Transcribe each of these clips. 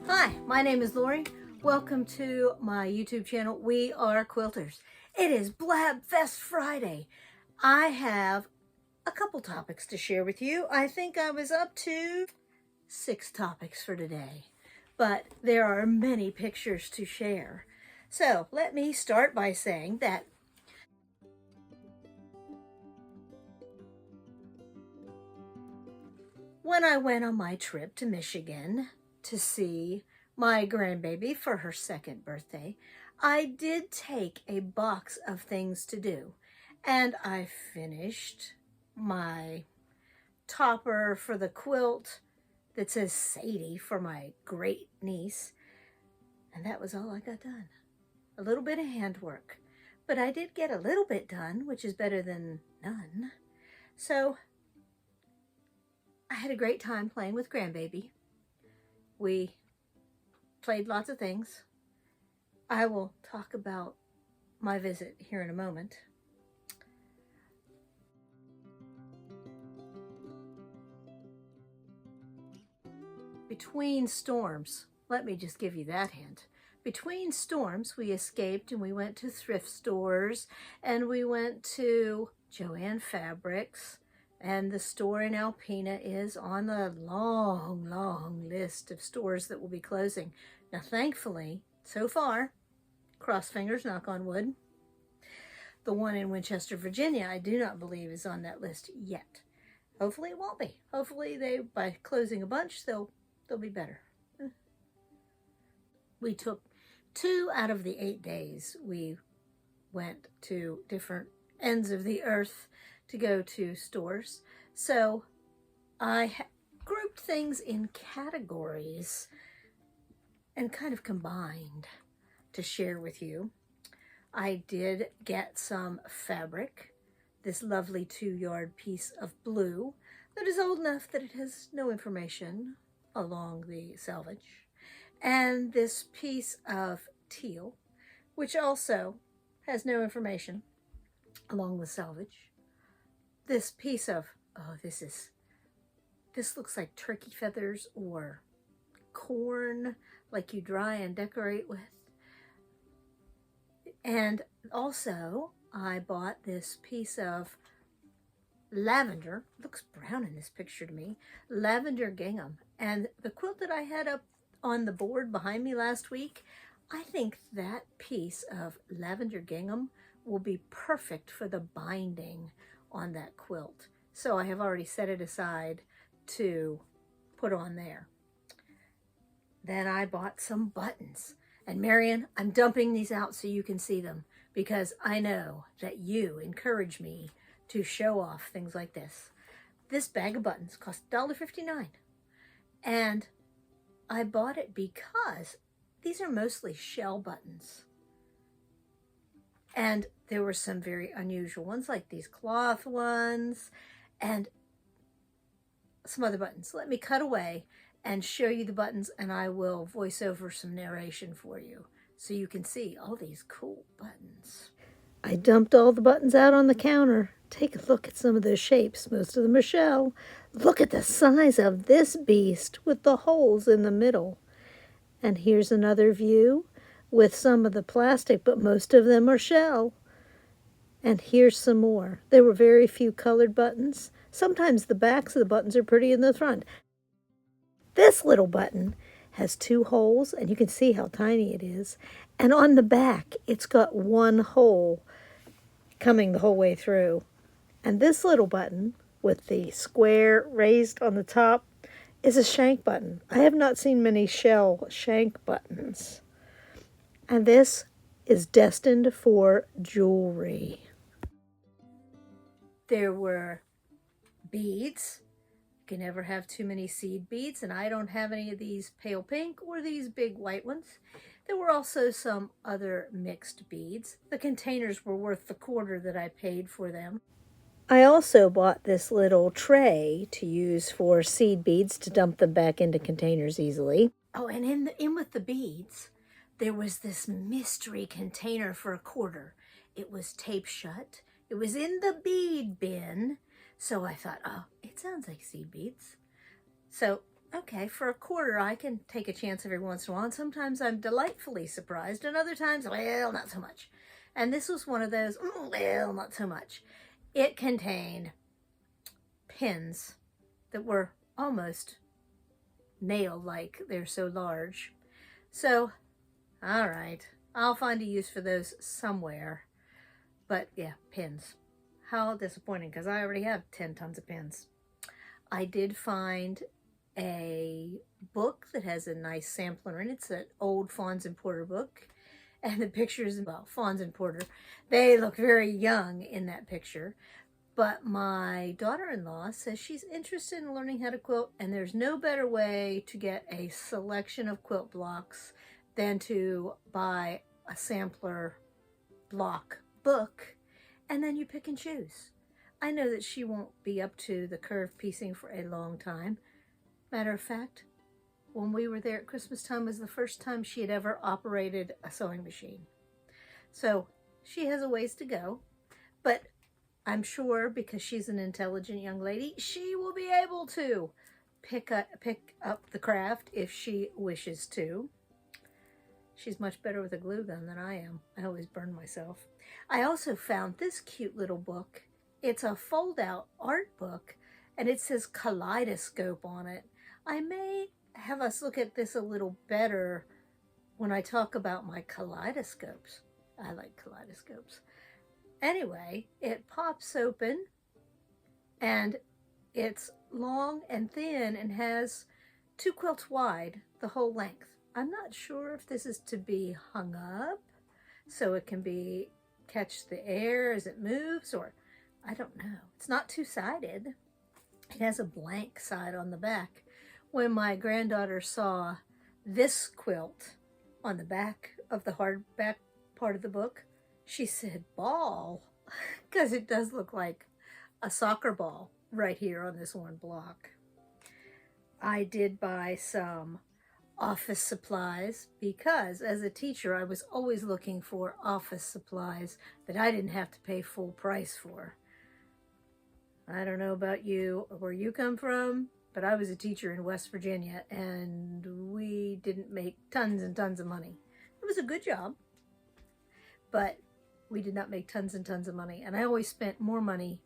Hi, my name is Lori. Welcome to my YouTube channel. We are quilters. It is BLABFEST Friday. I have a couple topics to share with you. I think I was up to 6 topics for today, but there are many pictures to share. So let me start by saying that when I went on my trip to Michigan to see my grandbaby for her 2nd birthday, I did take a box of things to do, and I finished my topper for the quilt that says Sadie for my great niece, and that was all I got done. A little bit of handwork, but I did get a little bit done, which is better than none. So I had a great time playing with grandbaby. We played lots of things. I will talk about my visit here in a moment. Between storms, let me just give you that hint. Between storms, we escaped and we went to thrift stores and we went to Joann Fabrics, and the store in Alpena is on the long list of stores that will be closing. Now, thankfully, so far, cross fingers, knock on wood, the one in Winchester, Virginia, I do not believe is on that list yet. Hopefully it won't be. Hopefully by closing a bunch, they'll be better. We took 2 out of the 8 days. We went to different ends of the earth to go to stores. So I grouped things in categories and kind of combined to share with you. I did get some fabric, this lovely 2-yard piece of blue that is old enough that it has no information along the selvage, and this piece of teal, which also has no information along the selvage. This piece of, this looks like turkey feathers or corn, like you dry and decorate with. And also, I bought this piece of lavender, looks brown in this picture to me, lavender gingham. And the quilt that I had up on the board behind me last week, I think that piece of lavender gingham will be perfect for the binding on that quilt. So I have already set it aside to put on there. Then I bought some buttons. And Marion, I'm dumping these out so you can see them, because I know that you encourage me to show off things like this. This bag of buttons cost $1.59. And I bought it because these are mostly shell buttons. And there were some very unusual ones, like these cloth ones and some other buttons. Let me cut away and show you the buttons, and I will voice over some narration for you so you can see all these cool buttons. I dumped all the buttons out on the counter. Take a look at some of those shapes. Most of them are shell. Look at the size of this beast with the holes in the middle. And here's another view with some of the plastic, but most of them are shell. And here's some more. There were very few colored buttons. Sometimes the backs of the buttons are pretty in the front. This little button has 2 holes, and you can see how tiny it is. And on the back, it's got 1 hole coming the whole way through. And this little button with the square raised on the top is a shank button. I have not seen many shell shank buttons. And this is destined for jewelry. There were beads. You can never have too many seed beads, and I don't have any of these pale pink or these big white ones. There were also some other mixed beads. The containers were worth the quarter that I paid for them. I also bought this little tray to use for seed beads to dump them back into containers easily. Oh, and in with the beads, there was this mystery container for a quarter. It was taped shut. It was in the bead bin. So I thought, oh, it sounds like seed beads. So okay, for a quarter, I can take a chance every once in a while. And sometimes I'm delightfully surprised, and other times, well, not so much. And this was one of those, well, not so much. It contained pins that were almost nail-like. They're so large. So, all right, I'll find a use for those somewhere. But yeah, pins. How disappointing, because I already have 10 tons of pins. I did find a book that has a nice sampler in it. It's an old Fawns and Porter book. And the pictures, well, Fawns and Porter, they look very young in that picture. But my daughter-in-law says she's interested in learning how to quilt, and there's no better way to get a selection of quilt blocks than to buy a sampler block book, and then you pick and choose. I know that she won't be up to the curve piecing for a long time. Matter of fact, when we were there at Christmas time was the first time she had ever operated a sewing machine. So she has a ways to go, but I'm sure because she's an intelligent young lady, she will be able to pick up the craft if she wishes to. She's much better with a glue gun than I am. I always burn myself. I also found this cute little book. It's a fold-out art book, and it says kaleidoscope on it. I may have us look at this a little better when I talk about my kaleidoscopes. I like kaleidoscopes. Anyway, it pops open, and it's long and thin and has 2 quilts wide the whole length. I'm not sure if this is to be hung up so it can be catch the air as it moves, or I don't know. It's not two-sided. It has a blank side on the back. When my granddaughter saw this quilt on the back of the hardback part of the book, she said, ball, because it does look like a soccer ball right here on this one block. I did buy some office supplies because as a teacher, I was always looking for office supplies that I didn't have to pay full price for. I don't know about you or where you come from, but I was a teacher in West Virginia and we didn't make tons and tons of money. It was a good job, but we did not make tons and tons of money. And I always spent more money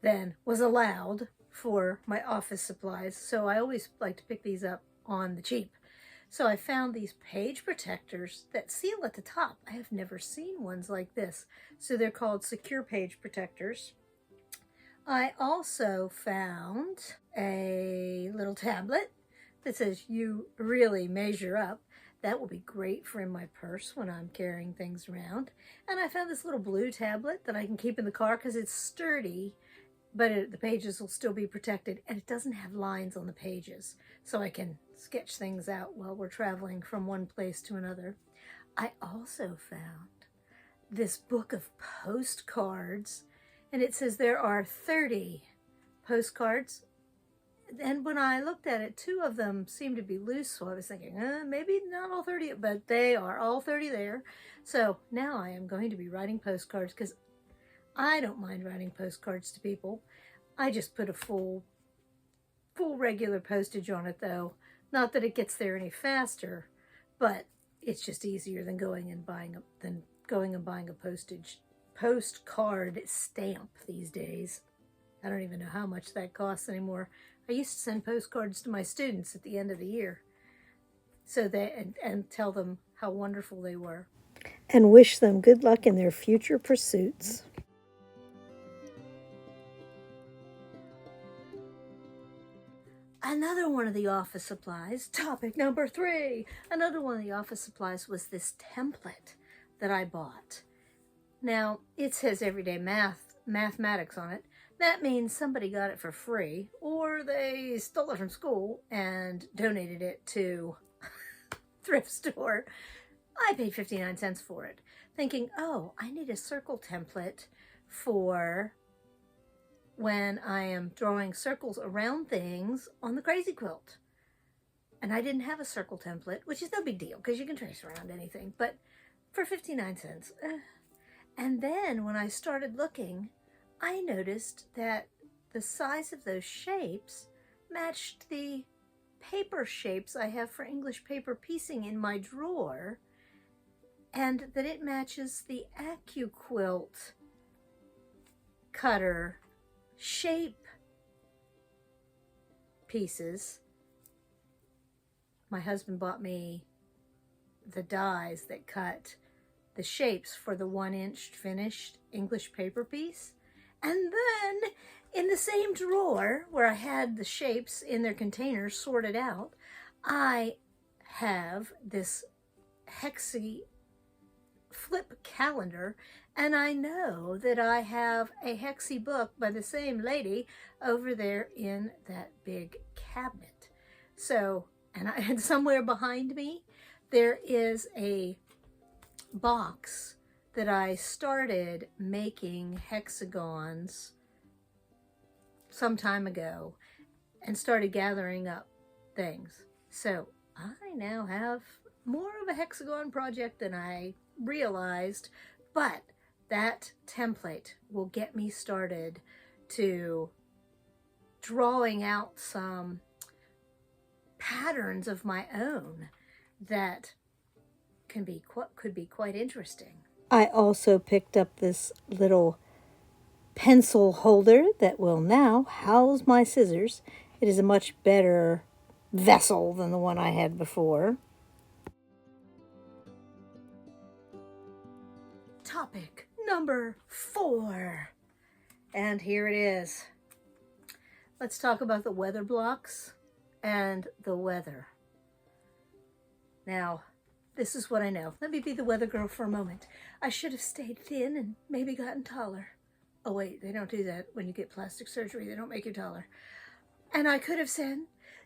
than was allowed for my office supplies. So I always like to pick these up on the cheap. So I found these page protectors that seal at the top. I have never seen ones like this. So they're called secure page protectors. I also found a little tablet that says you really measure up. That will be great for in my purse when I'm carrying things around. And I found this little blue tablet that I can keep in the car because it's sturdy, but the pages will still be protected, and it doesn't have lines on the pages, so I can sketch things out while we're traveling from one place to another. I also found this book of postcards, and it says there are 30 postcards. And when I looked at it, 2 of them seemed to be loose, so I was thinking, maybe not all 30, but they are all 30 there. So now I am going to be writing postcards because I don't mind writing postcards to people. I just put a full regular postage on it, though. Not that it gets there any faster, but it's just easier than going and buying a postcard stamp these days. I don't even know how much that costs anymore. I used to send postcards to my students at the end of the year, so and tell them how wonderful they were, and wish them good luck in their future pursuits. Another one of the office supplies, topic number 3, another one of the office supplies was this template that I bought. Now, it says everyday mathematics on it. That means somebody got it for free, or they stole it from school and donated it to thrift store. I paid 59 cents for it, thinking, oh, I need a circle template for when I am drawing circles around things on the crazy quilt. And I didn't have a circle template, which is no big deal because you can trace around anything, but for 59 cents. And then when I started looking, I noticed that the size of those shapes matched the paper shapes I have for English paper piecing in my drawer, and that it matches the AccuQuilt cutter shape pieces. My husband bought me the dies that cut the shapes for the 1-inch finished English paper piece. And then in the same drawer where I had the shapes in their containers sorted out, I have this hexy flip calendar, and I know that I have a hexy book by the same lady over there in that big cabinet. So, and somewhere behind me, there is a box that I started making hexagons some time ago and started gathering up things. So I now have more of a hexagon project than I realized, but that template will get me started to drawing out some patterns of my own that could be quite interesting. I also picked up this little pencil holder that will now house my scissors. It is a much better vessel than the one I had before. Topic number 4. And here it is. Let's talk about the weather blocks and the weather. Now, this is what I know. Let me be the weather girl for a moment. I should have stayed thin and maybe gotten taller. Oh wait, they don't do that when you get plastic surgery. They don't make you taller. And I could have said,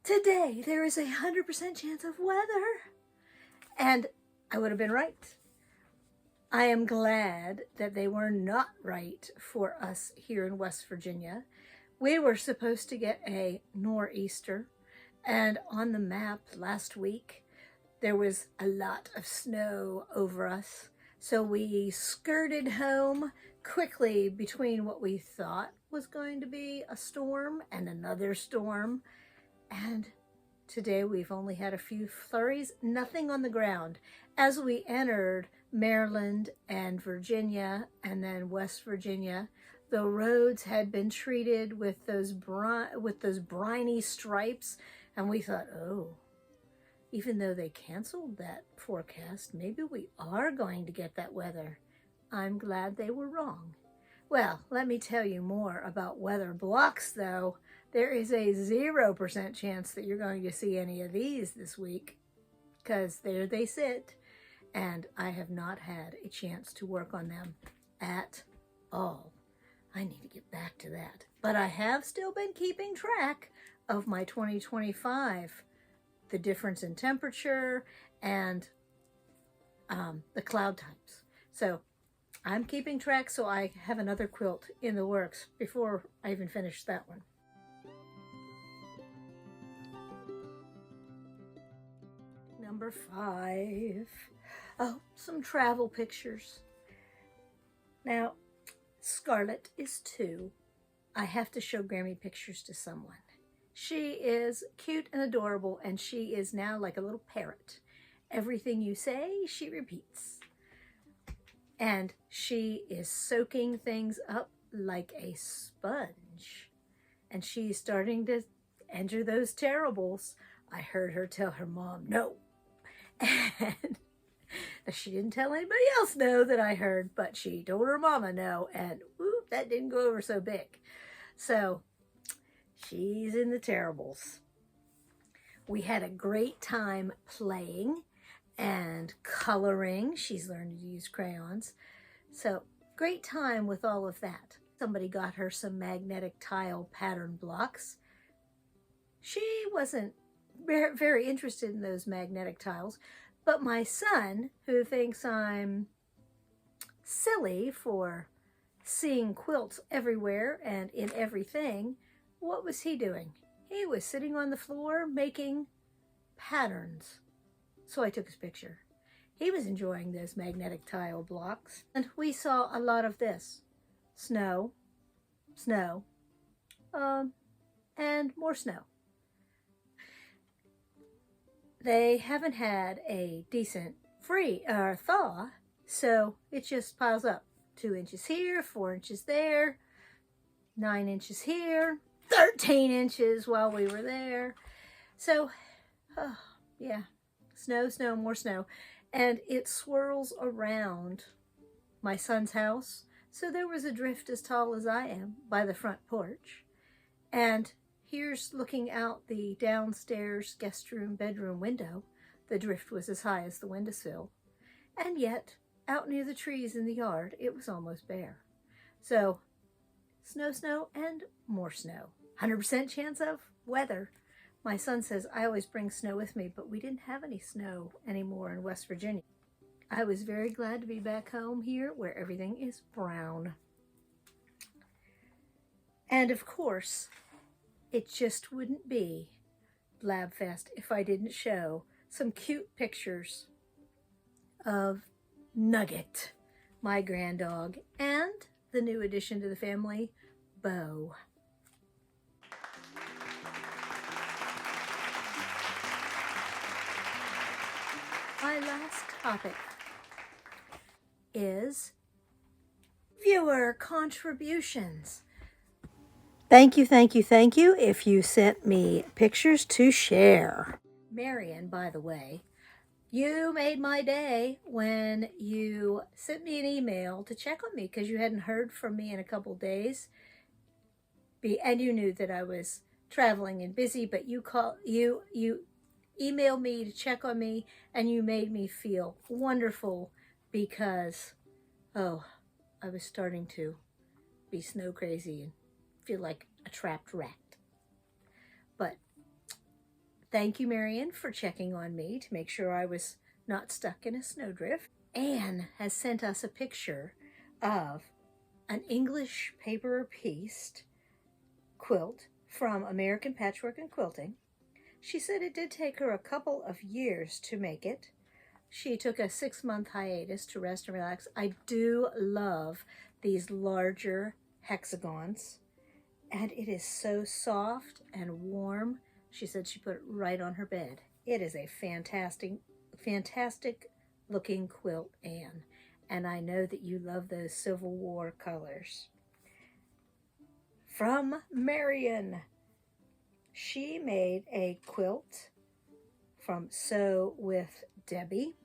today there is 100% chance of weather. And I would have been right. I am glad that they were not right for us here in West Virginia. We were supposed to get a nor'easter, and on the map last week, there was a lot of snow over us. So we skirted home quickly between what we thought was going to be a storm and another storm. And today we've only had a few flurries, nothing on the ground. As we entered Maryland and Virginia and then West Virginia, the roads had been treated with those briny stripes, and we thought, oh, even though they canceled that forecast, maybe we are going to get that weather. I'm glad they were wrong. Well, let me tell you more about weather blocks, though. There is a 0% chance that you're going to see any of these this week, because there they sit, and I have not had a chance to work on them at all. I need to get back to that. But I have still been keeping track of my 2025, the difference in temperature and the cloud types. So I'm keeping track, so I have another quilt in the works before I even finish that one. Number 5. Oh, some travel pictures. Now, Scarlett is 2. I have to show Grammy pictures to someone. She is cute and adorable, and she is now like a little parrot. Everything you say, she repeats. And she is soaking things up like a sponge. And she's starting to enter those terribles. I heard her tell her mom no. And she didn't tell anybody else no that I heard, but she told her mama no, and whoop, that didn't go over so big. So she's in the terribles. We had a great time playing and coloring. She's learned to use crayons. So great time with all of that. Somebody got her some magnetic tile pattern blocks. She wasn't very interested in those magnetic tiles, but my son, who thinks I'm silly for seeing quilts everywhere and in everything, what was he doing? He was sitting on the floor making patterns. So I took his picture. He was enjoying those magnetic tile blocks. And we saw a lot of this. Snow, and more snow. they haven't had a decent thaw, so it just piles up. 2 inches here, 4 inches there, 9 inches here, 13 inches while we were there. So, oh, yeah, snow, snow, more snow. And it swirls around my son's house. So there was a drift as tall as I am by the front porch. And here's looking out the downstairs guest room, bedroom window. The drift was as high as the windowsill. And yet, out near the trees in the yard, it was almost bare. So, snow, snow, and more snow. 100% chance of weather. My son says, I always bring snow with me, but we didn't have any snow anymore in West Virginia. I was very glad to be back home here where everything is brown. And of course, it just wouldn't be BLABFEST if I didn't show some cute pictures of Nugget, my grand dog, and the new addition to the family, Bo. My last topic is viewer contributions. Thank you, thank you, thank you if you sent me pictures to share. Marion, by the way, you made my day when you sent me an email to check on me because you hadn't heard from me in a couple days. And you knew that I was traveling and busy, but you emailed me to check on me, and you made me feel wonderful because, oh, I was starting to be snow crazy and feel like a trapped rat. But thank you, Marion, for checking on me to make sure I was not stuck in a snowdrift. Anne has sent us a picture of an English paper pieced quilt from American Patchwork and Quilting. She said it did take her a couple of years to make it. She took a 6-month hiatus to rest and relax. I do love these larger hexagons, and it is so soft and warm. She said she put it right on her bed. It is a fantastic, fantastic looking quilt, Anne, and I know that you love those Civil War colors. From Marion, she made a quilt from Sew with Debbie.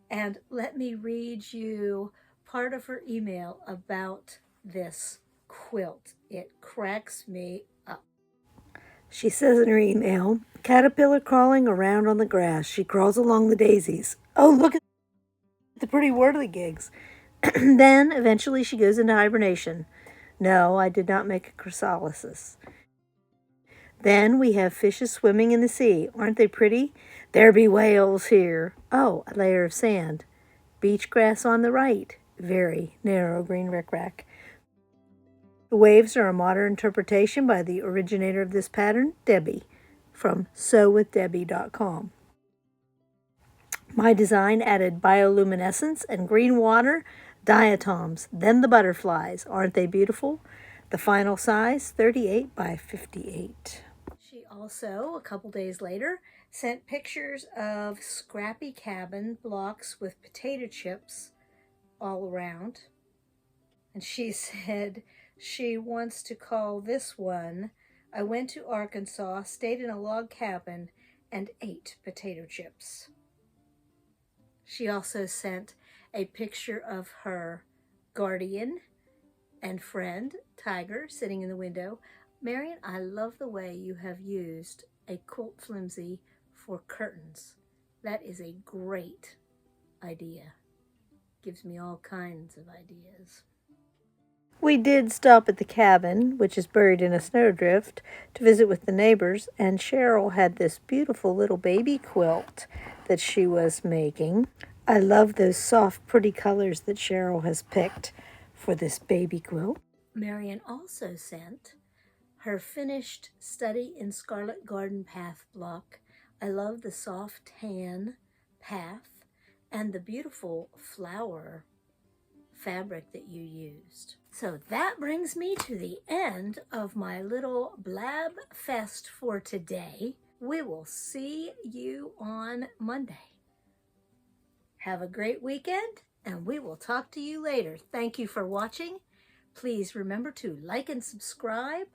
And let me read you part of her email about this quilt. It cracks me up. She says in her email, caterpillar crawling around on the grass. She crawls along the daisies. Oh, look at the pretty whirligigs. Then eventually she goes into hibernation. No, I did not make a chrysalis. Then we have fishes swimming in the sea. Aren't they pretty? There be whales here. Oh, a layer of sand. Beach grass on the right. Very narrow green rickrack. The waves are a modern interpretation by the originator of this pattern, Debbie, from sewwithdebbie.com. My design added bioluminescence and green water, diatoms, then the butterflies. Aren't they beautiful? The final size, 38 by 58. She also, a couple days later, sent pictures of scrappy cabin blocks with potato chips all around. And she said she wants to call this one, I went to Arkansas, stayed in a log cabin, and ate potato chips. She also sent a picture of her guardian and friend, Tiger, sitting in the window. Marion, I love the way you have used a quilt flimsy for curtains. That is a great idea. Gives me all kinds of ideas. We did stop at the cabin, which is buried in a snowdrift, to visit with the neighbors, and Cheryl had this beautiful little baby quilt that she was making. I love those soft, pretty colors that Cheryl has picked for this baby quilt. Marion also sent her finished Study in Scarlet Garden path block. I love the soft tan path and the beautiful flower fabric that you used. So that brings me to the end of my little BLABFest for today. We will see you on Monday. Have a great weekend, and we will talk to you later. Thank you for watching. Please remember to like and subscribe.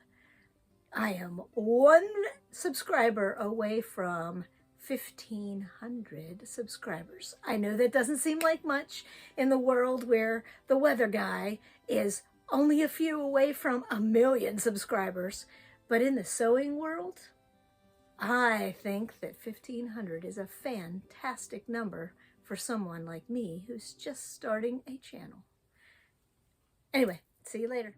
I am 1 subscriber away from 1,500 subscribers. I know that doesn't seem like much in the world where the weather guy is only a few away from 1,000,000 subscribers, but in the sewing world, I think that 1,500 is a fantastic number for someone like me who's just starting a channel. Anyway, see you later.